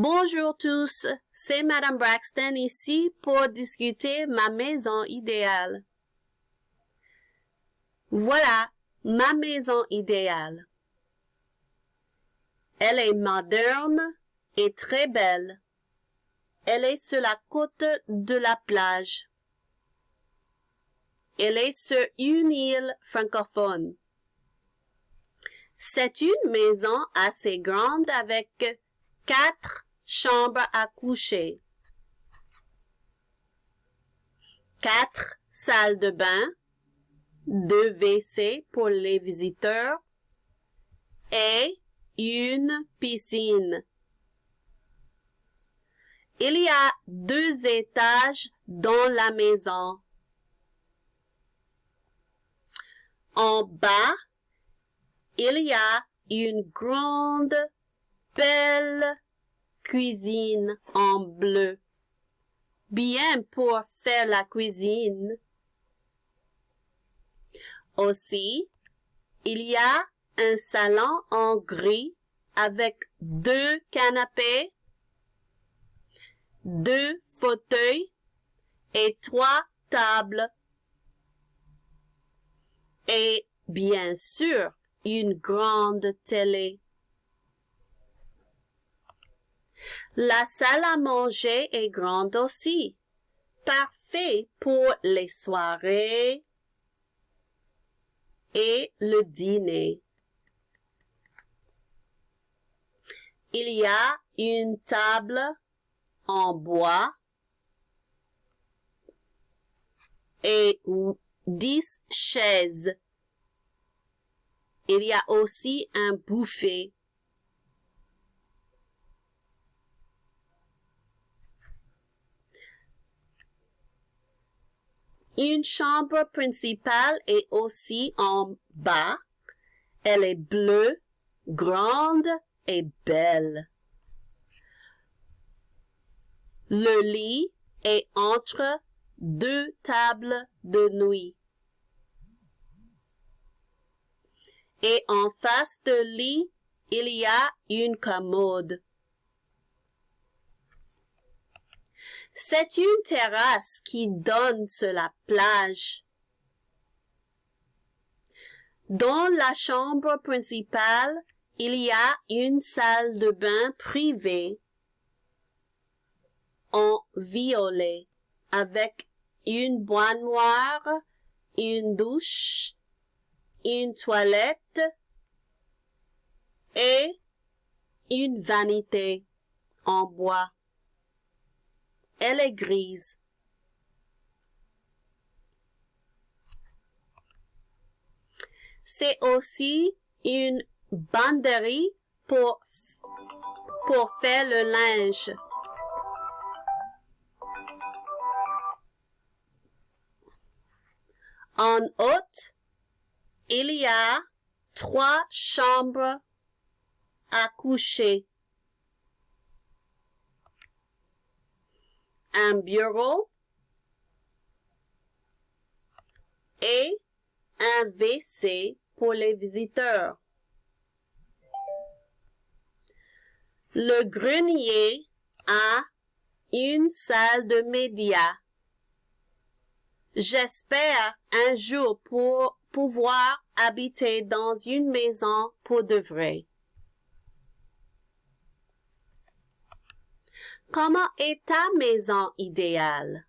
Bonjour tous, c'est Madame Braxton ici pour discuter ma maison idéale. Voilà ma maison idéale. Elle est moderne et très belle. Elle est sur la côte de la plage. Elle est sur une île francophone. C'est une maison assez grande avec 4 chambres à coucher, 4 salles de bain, 2 WC pour les visiteurs et une piscine. Il y a 2 étages dans la maison. En bas, il y a une grande, belle cuisine en bleu, bien pour faire la cuisine. Aussi, il y a un salon en gris avec 2 canapés, 2 fauteuils et 3 tables. Et bien sûr, une grande télé. La salle à manger est grande aussi, parfait pour les soirées et le dîner. Il y a une table en bois et 10 chaises. Il y a aussi un buffet. Une chambre principale est aussi en bas. Elle est bleue, grande et belle. Le lit est entre 2 tables de nuit. Et en face de lit, il y a une commode. C'est une terrasse qui donne sur la plage. Dans la chambre principale, il y a une salle de bain privée en violet avec une baignoire, une douche, une toilette et une vanité en bois. Elle est grise. C'est aussi une buanderie pour faire le linge. En haute, il y a 3 chambres à coucher, un bureau et un WC pour les visiteurs. Le grenier a une salle de médias. J'espère un jour pour pouvoir habiter dans une maison pour de vrai. Comment est ta maison idéale?